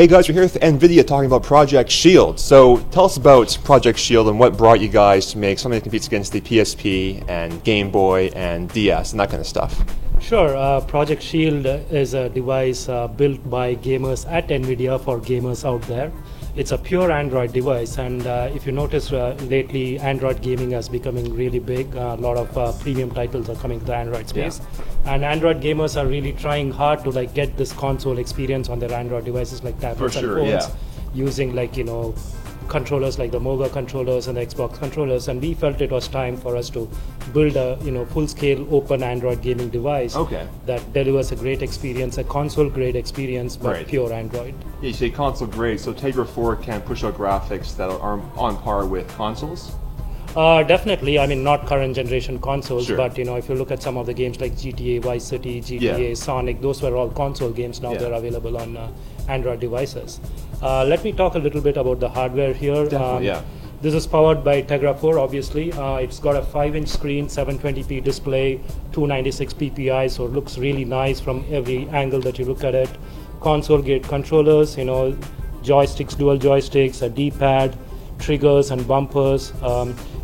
Hey guys, we're here with NVIDIA talking about Project Shield. So tell us about Project Shield and what brought you guys to make something that competes against the PSP and Game Boy and DS and that kind of stuff. Sure. Project Shield is a device built by gamers at NVIDIA for gamers out there. It's a pure Android device, and if you notice lately, Android gaming is becoming really big. A lot of premium titles are coming to the Android space, and Android gamers are really trying hard to get this console experience on their Android devices like tablets and phones, using controllers like the Moga controllers and the Xbox controllers, and we felt it was time for us to build a full-scale open Android gaming device that delivers a great experience, a console-grade experience, but pure Android. Yeah, you say console-grade, so Tegra 4 can push out graphics that are on par with consoles? Definitely. I mean, not current generation consoles, but if you look at some of the games like GTA Vice City, GTA Sonic, those were all console games. Now they're available on Android devices. Let me talk a little bit about the hardware here. This is powered by Tegra 4, obviously. It's got a 5-inch screen, 720p display, 296 ppi, so it looks really nice from every angle that you look at it. Console-grade controllers, joysticks, dual joysticks, a D-pad, triggers and bumpers.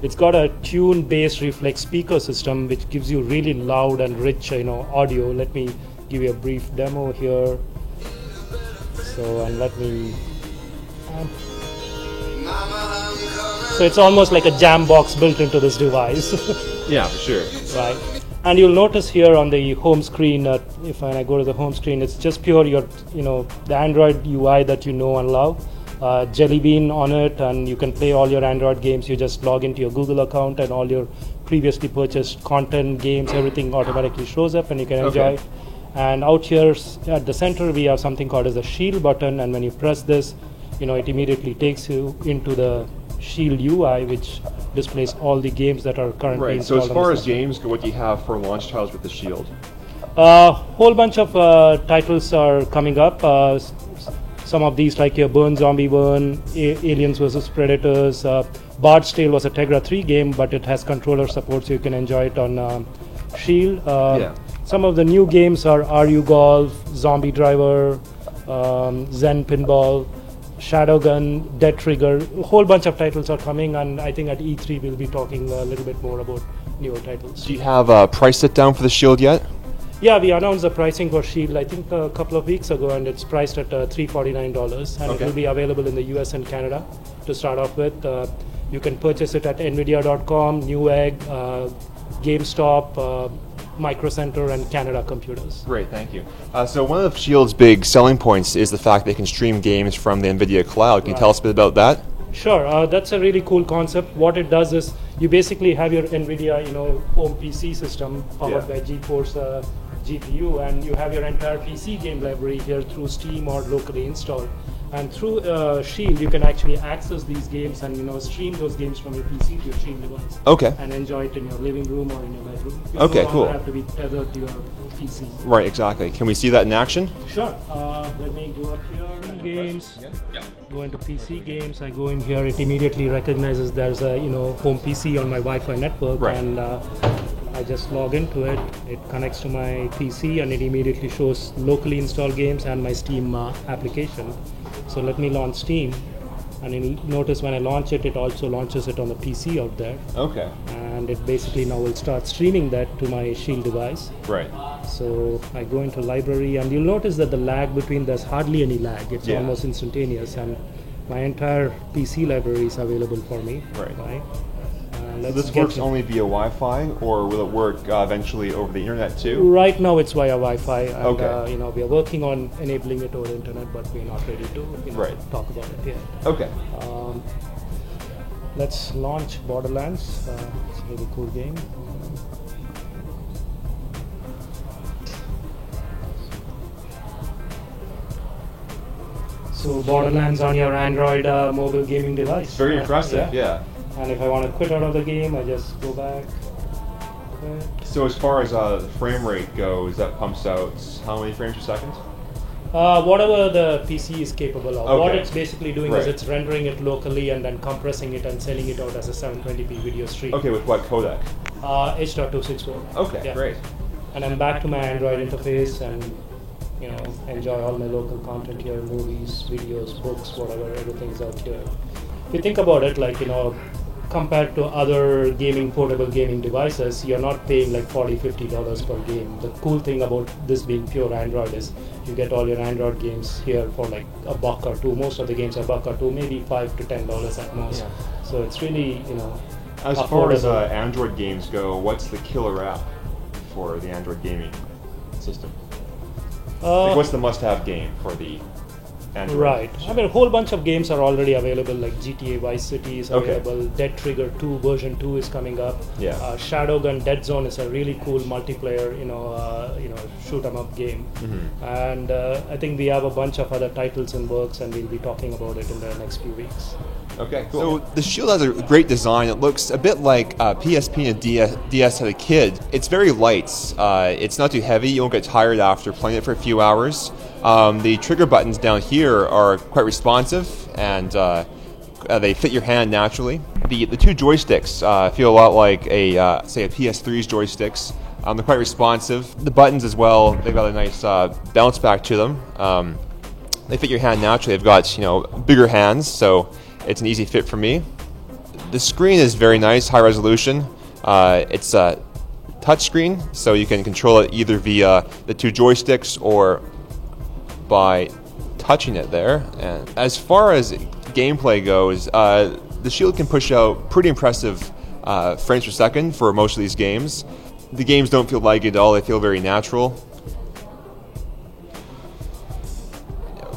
It's got a tune-based reflex speaker system which gives you really loud and rich audio. Let me give you a brief demo here. So it's almost like a jam box built into this device. Yeah, for sure. Right. And you'll notice here on the home screen, if I go to the home screen, it's just pure the Android UI that you know and love. Jelly Bean on it, and you can play all your Android games. You just log into your Google account and all your previously purchased content, games, everything automatically shows up and you can enjoy it. And out here at the center we have something called as a Shield button, and when you press this, it immediately takes you into the Shield UI, which displays all the games that are currently installed. So as far as games go, what do you have for launch titles with the Shield? A whole bunch of titles are coming up. Some of these, like your Burn Zombie Burn, Aliens vs Predators. Bard's Tale was a Tegra 3 game, but it has controller support, so you can enjoy it on Shield. Some of the new games are RU Golf, Zombie Driver, Zen Pinball, Shadowgun, Dead Trigger. A whole bunch of titles are coming, and I think at E3 we'll be talking a little bit more about newer titles. Do you have a price set down for the Shield yet? Yeah, we announced the pricing for Shield, I think a couple of weeks ago, and it's priced at $349, and it will be available in the US and Canada to start off with. You can purchase it at NVIDIA.com, Newegg, GameStop, Micro Center, and Canada Computers. Great, thank you. So one of Shield's big selling points is the fact they can stream games from the NVIDIA cloud. Can you tell us a bit about that? Sure, that's a really cool concept. What it does is you basically have your NVIDIA home PC system powered by GeForce GPU, and you have your entire PC game library here through Steam or locally installed. And through Shield, you can actually access these games and stream those games from your PC to your Shield device. And enjoy it in your living room or in your bedroom. You don't have to be tethered to your PC. Right, exactly. Can we see that in action? Sure. Let me go up here. Games. Go into PC games. I go in here. It immediately recognizes there's a home PC on my Wi-Fi network, and I just log into it. It connects to my PC, and it immediately shows locally installed games and my Steam application. So let me launch Steam, and you'll notice when I launch it, it also launches it on the PC out there. And it basically now will start streaming that to my Shield device. So I go into library, and you'll notice that the lag there's hardly any lag. It's almost instantaneous, and my entire PC library is available for me. So this works only via Wi-Fi, or will it work eventually over the internet too? Right now it's via Wi-Fi, and we are working on enabling it over the internet, but we're not ready to talk about it yet. Let's launch Borderlands. It's a really cool game. So Borderlands on your Android mobile gaming device. Very impressive, And if I want to quit out of the game, I just go back. So as far as the frame rate goes, that pumps out how many frames per second? Whatever the PC is capable of. What it's basically doing is it's rendering it locally and then compressing it and sending it out as a 720p video stream. With what codec? H.264. Great. And I'm back to my Android interface, and enjoy all my local content here, movies, videos, books, whatever, everything's out here. If you think about it, compared to other portable gaming devices, you're not paying like $40-50 per game. The cool thing about this being pure Android is you get all your Android games here for like $1 or $2. Most of the games are $1 or $2, maybe $5 to $10 at most. Yeah. So it's really, as far as Android games go, what's the killer app for the Android gaming system? What's the must-have game for the Android? Right. I mean, a whole bunch of games are already available, like GTA Vice City is available, Dead Trigger 2 version 2 is coming up. Yeah. Shadowgun Dead Zone is a really cool multiplayer, shoot 'em up game. Mm-hmm. And I think we have a bunch of other titles in works, and we'll be talking about it in the next few weeks. Okay, cool. So the Shield has a great design. It looks a bit like PSP and DS had a kid. It's very light. It's not too heavy. You won't get tired after playing it for a few hours. The trigger buttons down here are quite responsive, and they fit your hand naturally. The two joysticks feel a lot like say a PS3's joysticks. They're quite responsive. The buttons as well, they've got a nice bounce back to them. They fit your hand naturally. They've got bigger hands, so it's an easy fit for me. The screen is very nice, high resolution. It's a touch screen, so you can control it either via the two joysticks or by touching it there. And as far as gameplay goes, the Shield can push out pretty impressive frames per second for most of these games. The games don't feel laggy at all, they feel very natural.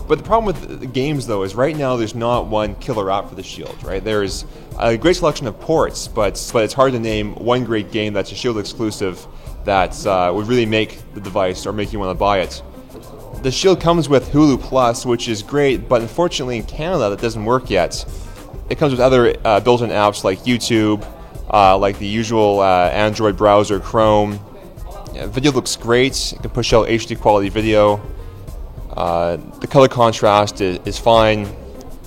But the problem with the games, though, is right now there's not one killer app for the Shield, right? There's a great selection of ports, but it's hard to name one great game that's a Shield exclusive that would really make the device or make you want to buy it. The Shield comes with Hulu Plus, which is great, but unfortunately in Canada that doesn't work yet. It comes with other built-in apps like YouTube, like the usual Android browser, Chrome. Video looks great. It can push out HD quality video. The color contrast is fine.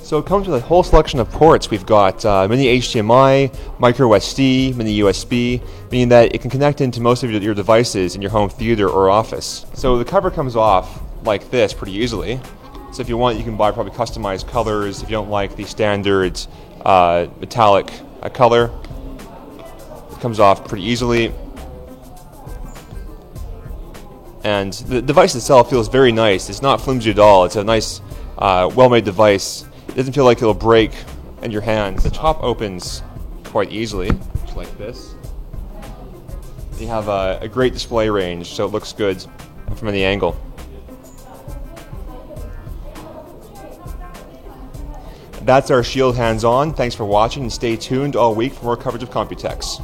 So it comes with a whole selection of ports. We've got mini HDMI, micro SD, mini USB, meaning that it can connect into most of your devices in your home theater or office. So the cover comes off like this pretty easily. So if you want, you can buy probably customized colors. If you don't like the standard metallic color, it comes off pretty easily. And the device itself feels very nice. It's not flimsy at all. It's a nice, well-made device. It doesn't feel like it'll break in your hands. The top opens quite easily, just like this. You have a great display range, so it looks good from any angle. That's our Shield hands-on. Thanks for watching, and stay tuned all week for more coverage of Computex.